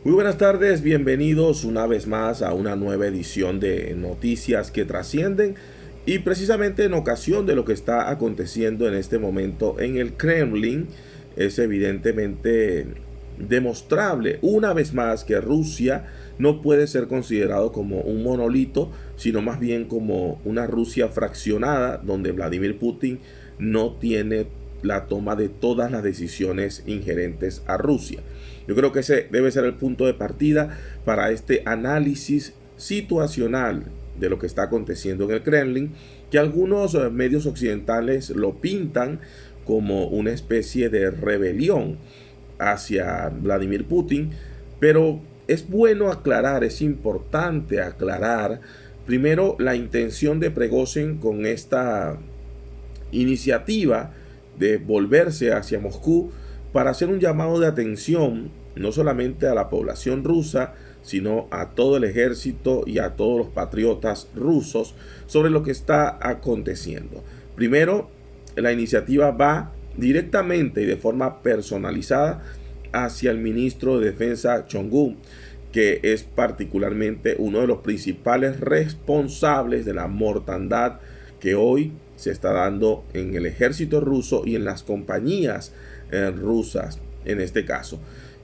Muy buenas tardes, bienvenidos una vez más a una nueva edición de Noticias que Trascienden y precisamente en ocasión de lo que está aconteciendo en este momento en el Kremlin. Es evidentemente demostrable una vez más que Rusia no puede ser considerado como un monolito, sino más bien como una Rusia fraccionada donde Vladimir Putin no tiene la toma de todas las decisiones ingerentes a Rusia. Yo creo que ese debe ser el punto de partida para este análisis situacional de lo que está aconteciendo en el Kremlin, que algunos medios occidentales lo pintan como una especie de rebelión hacia Vladimir Putin, pero es bueno aclarar, es importante aclarar primero la intención de Prigozhin con esta iniciativa de volverse hacia Moscú para hacer un llamado de atención no solamente a la población rusa, sino a todo el ejército y a todos los patriotas rusos sobre lo que está aconteciendo. Primero, la iniciativa va directamente y de forma personalizada hacia el ministro de Defensa Chong'un, que es particularmente uno de los principales responsables de la mortandad que hoy se está dando en el ejército ruso y en las compañías rusas en este caso.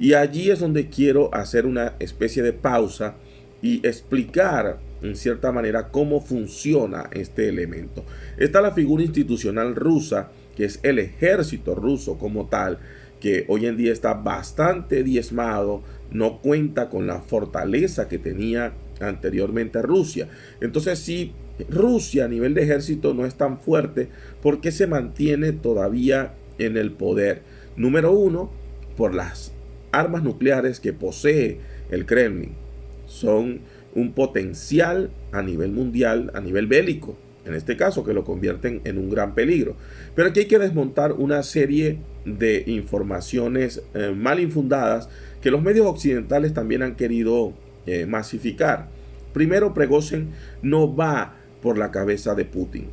Y allí es donde quiero hacer una especie de pausa y explicar en cierta manera cómo funciona este elemento. Está la figura institucional rusa, que es el ejército ruso como tal, que hoy en día está bastante diezmado, no cuenta con la fortaleza que tenía anteriormente Rusia. Entonces, si Rusia a nivel de ejército no es tan fuerte, ¿por qué se mantiene todavía en el poder? Número uno, por las armas nucleares que posee el Kremlin. Son un potencial a nivel mundial, a nivel bélico, en este caso, que lo convierten en un gran peligro. Pero aquí hay que desmontar una serie de informaciones mal infundadas que los medios occidentales también han querido masificar. Primero, Prigozhin no va por la cabeza de Putin.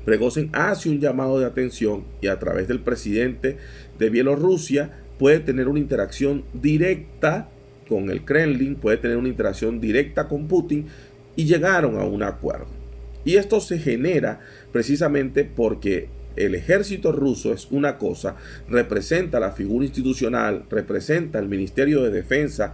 Prigozhin hace un llamado de atención y a través del presidente de Bielorrusia puede tener una interacción directa con el Kremlin, puede tener una interacción directa con Putin y llegaron a un acuerdo. Y esto se genera precisamente porque el ejército ruso es una cosa, representa la figura institucional, representa el Ministerio de Defensa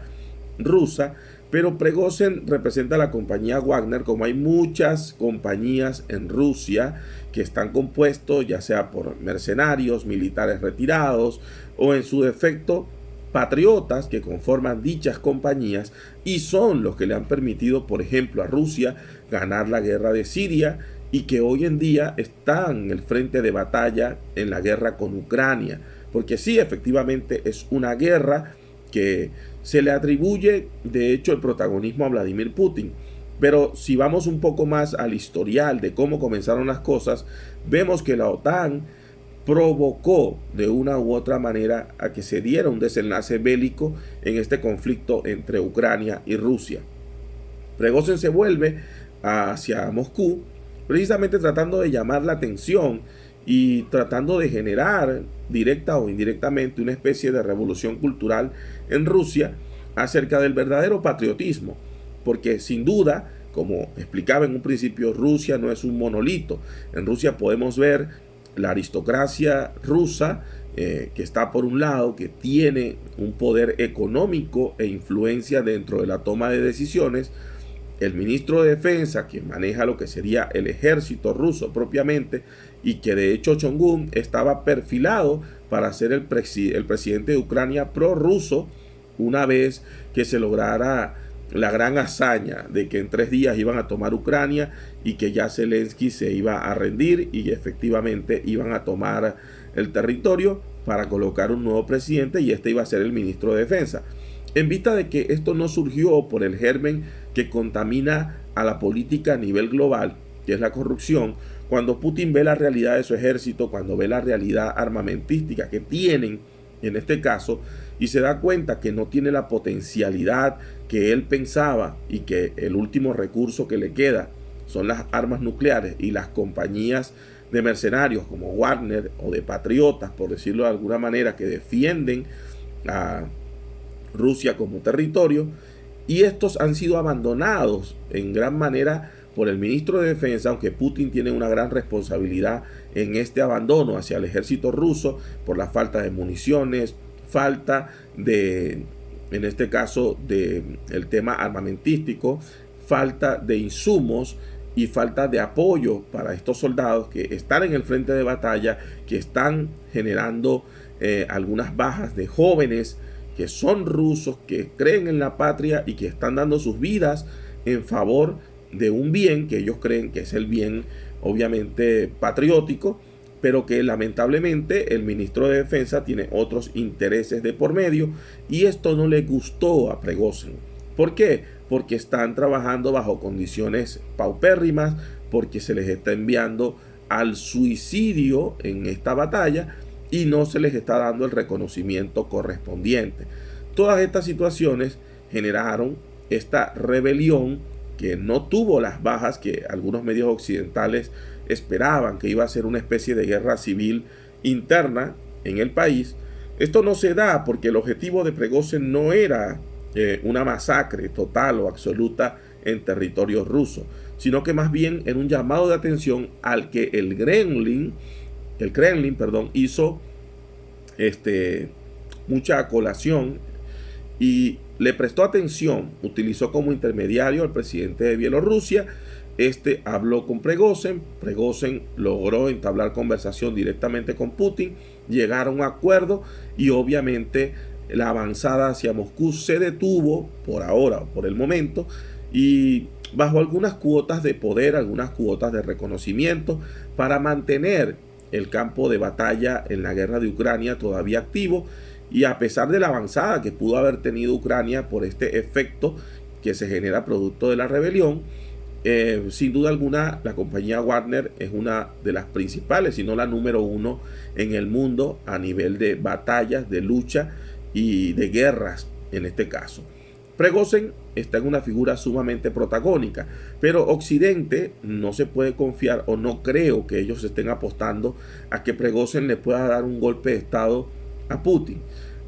rusa, pero Prigozhin representa la compañía Wagner, como hay muchas compañías en Rusia que están compuestos ya sea por mercenarios, militares retirados o en su defecto patriotas que conforman dichas compañías y son los que le han permitido, por ejemplo, a Rusia ganar la guerra de Siria y que hoy en día están en el frente de batalla en la guerra con Ucrania. Porque sí, efectivamente es una guerra que se le atribuye de hecho el protagonismo a Vladimir Putin. Pero si vamos un poco más al historial de cómo comenzaron las cosas, vemos que la OTAN provocó de una u otra manera a que se diera un desenlace bélico en este conflicto entre Ucrania y Rusia. Prigozhin se vuelve hacia Moscú precisamente tratando de llamar la atención y tratando de generar directa o indirectamente una especie de revolución cultural en Rusia acerca del verdadero patriotismo, porque sin duda, como explicaba en un principio, Rusia no es un monolito. En Rusia podemos ver la aristocracia rusa, que está por un lado, que tiene un poder económico e influencia dentro de la toma de decisiones, el ministro de Defensa, que maneja lo que sería el ejército ruso propiamente, y que de hecho Chong'un estaba perfilado para ser el presidente de Ucrania prorruso una vez que se lograra la gran hazaña de que en 3 días iban a tomar Ucrania y que ya Zelensky se iba a rendir y efectivamente iban a tomar el territorio para colocar un nuevo presidente y este iba a ser el ministro de Defensa. En vista de que esto no surgió por el germen que contamina a la política a nivel global, que es la corrupción, cuando Putin ve la realidad de su ejército, cuando ve la realidad armamentística que tienen en este caso, y se da cuenta que no tiene la potencialidad que él pensaba y que el último recurso que le queda son las armas nucleares y las compañías de mercenarios como Wagner o de patriotas, por decirlo de alguna manera, que defienden a Rusia como territorio, y estos han sido abandonados en gran manera por el ministro de Defensa, aunque Putin tiene una gran responsabilidad en este abandono hacia el ejército ruso por la falta de municiones, falta de, en este caso, de el tema armamentístico, falta de insumos y falta de apoyo para estos soldados que están en el frente de batalla, que están generando algunas bajas de jóvenes que son rusos, que creen en la patria y que están dando sus vidas en favor de un bien que ellos creen que es el bien obviamente patriótico, pero que lamentablemente el ministro de Defensa tiene otros intereses de por medio, y esto no le gustó a Prigozhin. ¿Por qué? Porque están trabajando bajo condiciones paupérrimas, porque se les está enviando al suicidio en esta batalla y no se les está dando el reconocimiento correspondiente. Todas estas situaciones generaron esta rebelión que no tuvo las bajas que algunos medios occidentales esperaban, que iba a ser una especie de guerra civil interna en el país. Esto no se da porque el objetivo de Prigozhin no era una masacre total o absoluta en territorio ruso, sino que más bien era un llamado de atención al que el Kremlin, hizo mucha colación y le prestó atención, utilizó como intermediario al presidente de Bielorrusia. Este habló con Prigozhin, Prigozhin logró entablar conversación directamente con Putin, llegar a un acuerdo y obviamente la avanzada hacia Moscú se detuvo por ahora, por el momento, y bajo algunas cuotas de poder, algunas cuotas de reconocimiento para mantener el campo de batalla en la guerra de Ucrania todavía activo, y a pesar de la avanzada que pudo haber tenido Ucrania por este efecto que se genera producto de la rebelión, sin duda alguna la compañía Wagner es una de las principales, si no la número uno en el mundo a nivel de batallas, de lucha y de guerras en este caso. Prigozhin está en una figura sumamente protagónica, pero Occidente no se puede confiar, o no creo que ellos estén apostando a que Prigozhin le pueda dar un golpe de estado a Putin.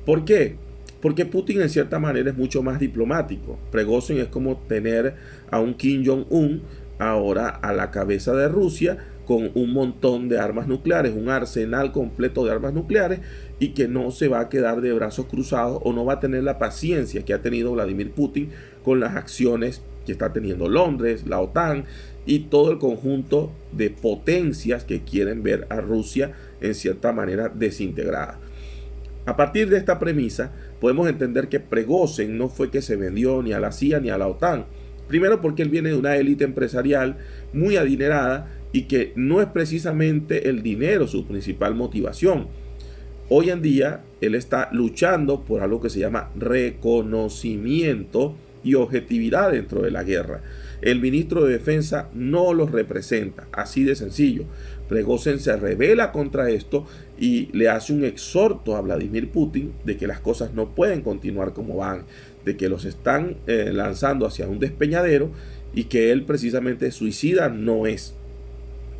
¿Por qué? Porque Putin en cierta manera es mucho más diplomático. Prigozhin es como tener a un Kim Jong-un ahora a la cabeza de Rusia con un montón de armas nucleares, un arsenal completo de armas nucleares, y que no se va a quedar de brazos cruzados o no va a tener la paciencia que ha tenido Vladimir Putin con las acciones que está teniendo Londres, la OTAN y todo el conjunto de potencias que quieren ver a Rusia en cierta manera desintegrada. A partir de esta premisa, podemos entender que Prigozhin no fue que se vendió ni a la CIA ni a la OTAN. Primero porque él viene de una élite empresarial muy adinerada y que no es precisamente el dinero su principal motivación. Hoy en día él está luchando por algo que se llama reconocimiento y objetividad dentro de la guerra. El ministro de Defensa no los representa, así de sencillo. Prigozhin se rebela contra esto y le hace un exhorto a Vladimir Putin de que las cosas no pueden continuar como van, de que los están lanzando hacia un despeñadero y que él precisamente suicida no es.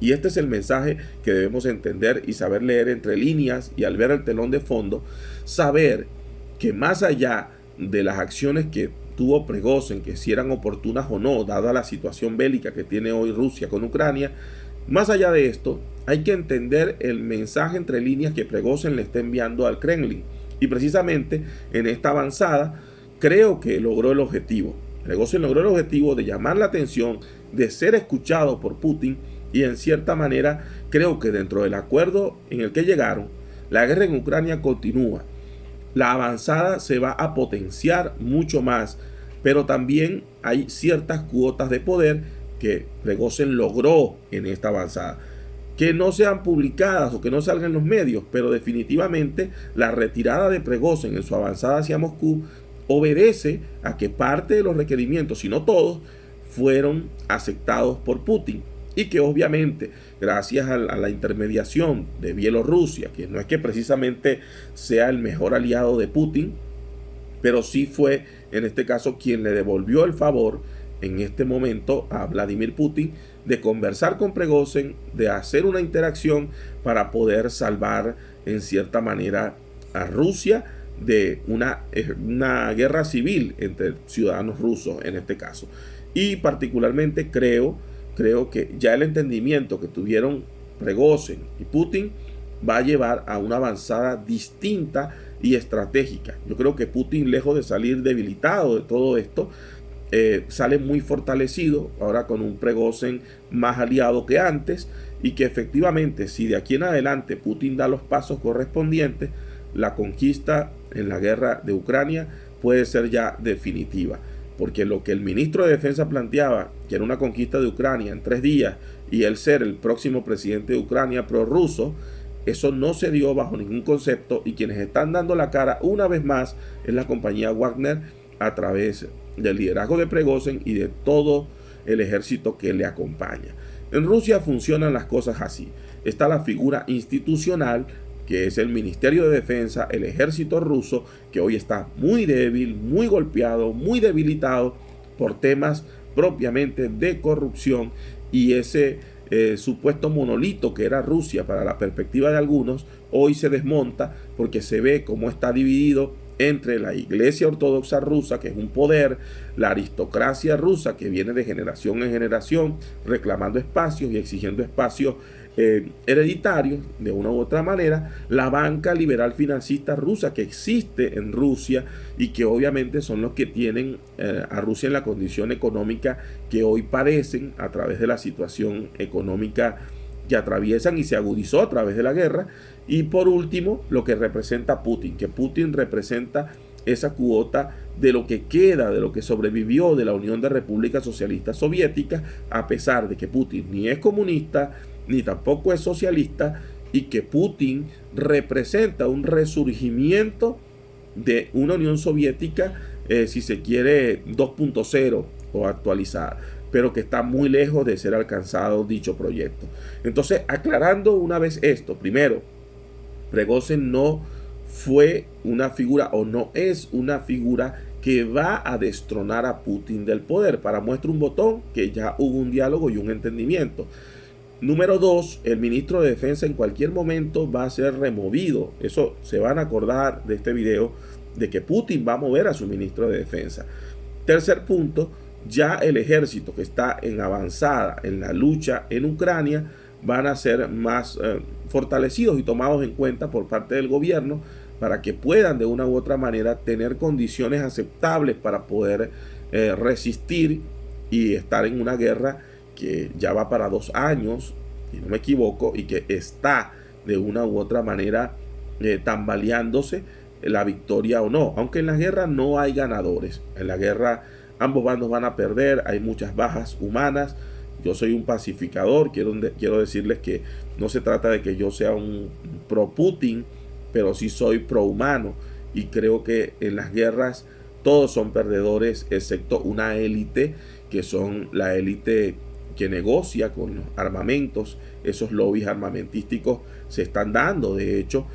Y este es el mensaje que debemos entender y saber leer entre líneas, y al ver el telón de fondo, saber que más allá de las acciones que tuvo Prigozhin, que si eran oportunas o no, dada la situación bélica que tiene hoy Rusia con Ucrania, más allá de esto, hay que entender el mensaje entre líneas que Prigozhin le está enviando al Kremlin. Y precisamente en esta avanzada, creo que logró el objetivo. Prigozhin logró el objetivo de llamar la atención, de ser escuchado por Putin, y en cierta manera creo que dentro del acuerdo en el que llegaron, la guerra en Ucrania continúa. La avanzada se va a potenciar mucho más, pero también hay ciertas cuotas de poder que Prigozhin logró en esta avanzada, que no sean publicadas o que no salgan en los medios, pero definitivamente la retirada de Prigozhin en su avanzada hacia Moscú obedece a que parte de los requerimientos, si no todos, fueron aceptados por Putin. Y que obviamente, gracias a la intermediación de Bielorrusia, que no es que precisamente sea el mejor aliado de Putin, pero sí fue en este caso quien le devolvió el favor en este momento a Vladimir Putin de conversar con Prigozhin, de hacer una interacción para poder salvar en cierta manera a Rusia de una guerra civil entre ciudadanos rusos en este caso. Y particularmente creo que ya el entendimiento que tuvieron Prigozhin y Putin va a llevar a una avanzada distinta y estratégica. Yo creo que Putin, lejos de salir debilitado de todo esto, sale muy fortalecido, ahora con un Prigozhin más aliado que antes, y que efectivamente, si de aquí en adelante Putin da los pasos correspondientes, la conquista en la guerra de Ucrania puede ser ya definitiva. Porque lo que el ministro de Defensa planteaba, que era una conquista de Ucrania en 3 días, y él ser el próximo presidente de Ucrania prorruso, eso no se dio bajo ningún concepto, y quienes están dando la cara una vez más es la compañía Wagner, a través del liderazgo de Prigozhin y de todo el ejército que le acompaña. En Rusia funcionan las cosas así. Está la figura institucional, que es el Ministerio de Defensa, el ejército ruso, que hoy está muy débil, muy golpeado, muy debilitado por temas propiamente de corrupción, y ese supuesto monolito que era Rusia para la perspectiva de algunos, hoy se desmonta porque se ve cómo está dividido entre la Iglesia Ortodoxa rusa, que es un poder, la aristocracia rusa, que viene de generación en generación reclamando espacios y exigiendo espacios hereditarios de una u otra manera, la banca liberal financista rusa que existe en Rusia, y que obviamente son los que tienen a Rusia en la condición económica que hoy padecen a través de la situación económica que atraviesan y se agudizó a través de la guerra. Y por último, lo que representa Putin, que Putin representa esa cuota de lo que queda, de lo que sobrevivió de la Unión de Repúblicas Socialistas Soviéticas, a pesar de que Putin ni es comunista, ni tampoco es socialista, y que Putin representa un resurgimiento de una Unión Soviética, si se quiere, 2.0 o actualizada, pero que está muy lejos de ser alcanzado dicho proyecto. Entonces, aclarando una vez esto, primero, Prigozhin no fue una figura, o no es una figura que va a destronar a Putin del poder. Para muestra un botón que ya hubo un diálogo y un entendimiento. Número 2, el ministro de Defensa en cualquier momento va a ser removido. Eso se van a acordar de este video, de que Putin va a mover a su ministro de Defensa. Tercer punto, ya el ejército que está en avanzada en la lucha en Ucrania van a ser más fortalecidos y tomados en cuenta por parte del gobierno, para que puedan de una u otra manera tener condiciones aceptables para poder resistir y estar en una guerra que ya va para 2 años, si no me equivoco, y que está de una u otra manera tambaleándose la victoria o no. Aunque en la guerra no hay ganadores, en la guerra ambos bandos van a perder, hay muchas bajas humanas. Yo soy un pacificador, quiero decirles que no se trata de que yo sea un pro Putin, pero sí soy pro humano, y creo que en las guerras todos son perdedores excepto una élite, que son la élite que negocia con los armamentos. Esos lobbies armamentísticos se están dando. De hecho,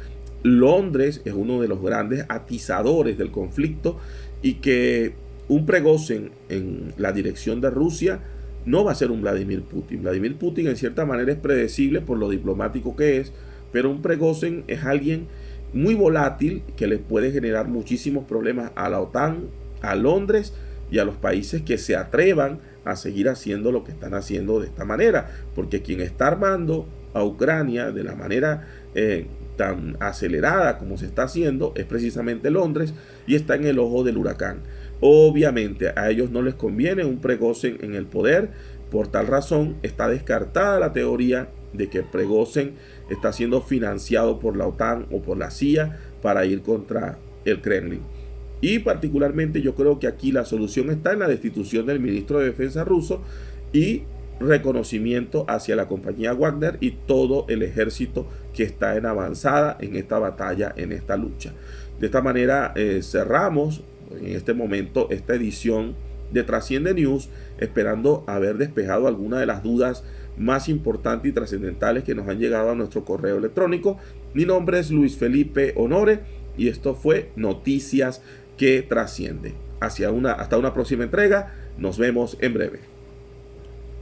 Londres es uno de los grandes atizadores del conflicto, y que un Prigozhin en la dirección de Rusia no va a ser un Vladimir Putin. Vladimir Putin en cierta manera es predecible por lo diplomático que es, pero un Prigozhin es alguien muy volátil que le puede generar muchísimos problemas a la OTAN, a Londres y a los países que se atrevan a seguir haciendo lo que están haciendo de esta manera, porque quien está armando a Ucrania de la manera tan acelerada como se está haciendo es precisamente Londres, y está en el ojo del huracán. Obviamente a ellos no les conviene un Prigozhin en el poder. Por tal razón está descartada la teoría de que Prigozhin está siendo financiado por la OTAN o por la CIA para ir contra el Kremlin. Y particularmente yo creo que aquí la solución está en la destitución del ministro de Defensa ruso y reconocimiento hacia la compañía Wagner y todo el ejército que está en avanzada en esta batalla, en esta lucha. De esta manera cerramos en este momento esta edición de Trasciende News, esperando haber despejado algunas de las dudas más importantes y trascendentales que nos han llegado a nuestro correo electrónico. Mi nombre es Luis Felipe Honore y esto fue Noticias que Trascienden. Hasta una próxima entrega. Nos vemos en breve.